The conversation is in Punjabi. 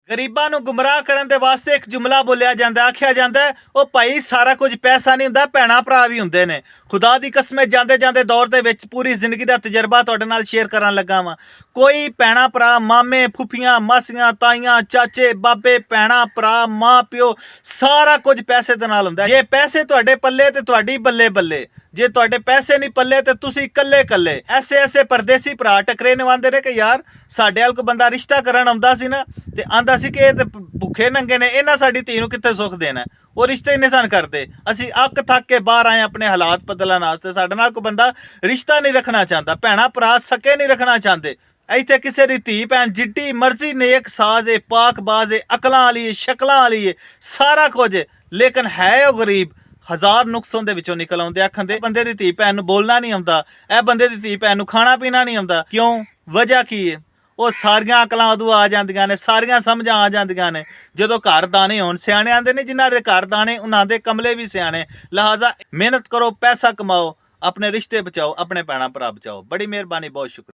ਗਰੀਬਾਂ ਨੂੰ ਗੁੰਮਰਾਹ ਕਰਨ ਦੇ ਵਾਸਤੇ ਇੱਕ ਜੁਮਲਾ ਬੋਲਿਆ ਜਾਂਦਾ, ਆਖਿਆ ਜਾਂਦਾ ਹੈ, ਉਹ ਭਾਈ ਸਾਰਾ ਕੁਝ ਪੈਸਾ ਨਹੀਂ ਹੁੰਦਾ, ਭੈਣਾਂ ਭਰਾ ਵੀ ਹੁੰਦੇ ਨੇ। ਖੁਦਾ ਦੀ ਕਸਮ, ਜਾਂਦੇ ਜਾਂਦੇ ਦੌਰ ਦੇ ਵਿੱਚ ਪੂਰੀ ਜ਼ਿੰਦਗੀ ਦਾ ਤਜਰਬਾ ਤੁਹਾਡੇ ਨਾਲ ਸ਼ੇਅਰ ਕਰਨ ਲੱਗਾ ਵਾਂ। ਕੋਈ ਭੈਣਾਂ ਭਰਾ, ਮਾਮੇ ਫੁੱਫੀਆਂ, ਮਾਸੀਆਂ, ਤਾਈਆਂ, ਚਾਚੇ, ਬਾਬੇ, ਭੈਣਾਂ ਭਰਾ, ਮਾਂ ਪਿਓ, ਸਾਰਾ ਕੁਝ ਪੈਸੇ ਦੇ ਨਾਲ ਹੁੰਦਾ। ਜੇ ਪੈਸੇ ਤੁਹਾਡੇ ਪੱਲੇ ਤੇ ਤੁਹਾਡੀ ਬੱਲੇ ਬੱਲੇ, ਜੇ ਤੁਹਾਡੇ ਪੈਸੇ ਨਹੀਂ ਪੱਲੇ ਤੇ ਤੁਸੀਂ ਇਕੱਲੇ ਇਕੱਲੇ। ਐਸੇ ਪਰਦੇਸੀ ਭਰਾ ਟਕਰੇ ਨਿਵਾਉਂਦੇ ਨੇ ਕਿ ਯਾਰ ਸਾਡੇ ਵਾਲ ਕੋ ਬੰਦਾ ਰਿਸ਼ਤਾ ਕਰਨ ਆਉਂਦਾ ਸੀ ਨਾ ਤੇ ਆਂਦਾ ਸੀ ਕਿ ਇਹ ਤੇ ਭੁੱਖੇ ਨੰਗੇ ਨੇ, ਇਹਨਾਂ ਸਾਡੀ ਧੀ ਨੂੰ ਕਿੱਥੇ ਸੁੱਖ ਦੇਣਾ। ਉਹ ਰਿਸ਼ਤੇ ਨਹੀਂ ਸਨ ਕਰਦੇ। ਅਸੀਂ ਅੱਕ ਥੱਕ ਕੇ ਬਾਹਰ ਆਏ ਆਪਣੇ ਹਾਲਾਤ ਬਦਲਣ ਵਾਸਤੇ। ਸਾਡੇ ਨਾਲ ਕੋਈ ਬੰਦਾ ਰਿਸ਼ਤਾ ਨਹੀਂ ਰੱਖਣਾ ਚਾਹੁੰਦਾ, ਭੈਣਾਂ ਭਰਾ ਸਕੇ ਨਹੀਂ ਰੱਖਣਾ ਚਾਹੁੰਦੇ। ਇੱਥੇ ਕਿਸੇ ਦੀ ਧੀ ਭੈਣ ਜਿੱਡੀ ਮਰਜ਼ੀ ਨੇਕ ਸਾਜ਼ ਏ, ਪਾਕਬਾਜ਼ ਏ, ਅਕਲਾਂ ਵਾਲੀ ਏ, ਸ਼ਕਲਾਂ ਵਾਲੀ ਏ, ਸਾਰਾ ਕੁਝ, ਲੇਕਿਨ ਹੈ ਉਹ ਗਰੀਬ। ਹਜ਼ਾਰ ਨੁਕਸਾਂ ਦੇ ਵਿੱਚੋਂ ਨਿਕਲ ਆਉਂਦੇ। ਆਖਣ ਦੇ ਬੰਦੇ ਦੀ ਧੀ ਭੈਣ ਨੂੰ ਬੋਲਣਾ ਨਹੀਂ ਆਉਂਦਾ, ਇਹ ਬੰਦੇ ਦੀ ਧੀ ਭੈਣ ਨੂੰ ਖਾਣਾ ਪੀਣਾ ਨਹੀਂ ਆਉਂਦਾ। ਕਿਉਂ? ਵਜ੍ਹਾ ਕੀ ਹੈ? ਉਹ ਸਾਰੀਆਂ ਅਕਲਾਂ ਉਦੋਂ ਆ ਜਾਂਦੀਆਂ ਨੇ, ਸਾਰੀਆਂ ਸਮਝਾਂ ਆ ਜਾਂਦੀਆਂ ਨੇ ਜਦੋਂ ਘਰ ਦਾਣੇ ਹੋਣ। ਸਿਆਣੇ ਆਂਦੇ ਨੇ ਜਿਨ੍ਹਾਂ ਦੇ ਘਰ ਦਾਣੇ ਉਹਨਾਂ ਦੇ ਕਮਲੇ ਵੀ ਸਿਆਣੇ। ਲਿਹਾਜ਼ਾ ਮਿਹਨਤ ਕਰੋ, ਪੈਸਾ ਕਮਾਓ, ਆਪਣੇ ਰਿਸ਼ਤੇ ਬਚਾਓ, ਆਪਣੇ ਭੈਣਾਂ ਭਰਾ ਬਚਾਓ। ਬੜੀ ਮਿਹਰਬਾਨੀ, ਬਹੁਤ ਸ਼ੁਕਰੀਆ।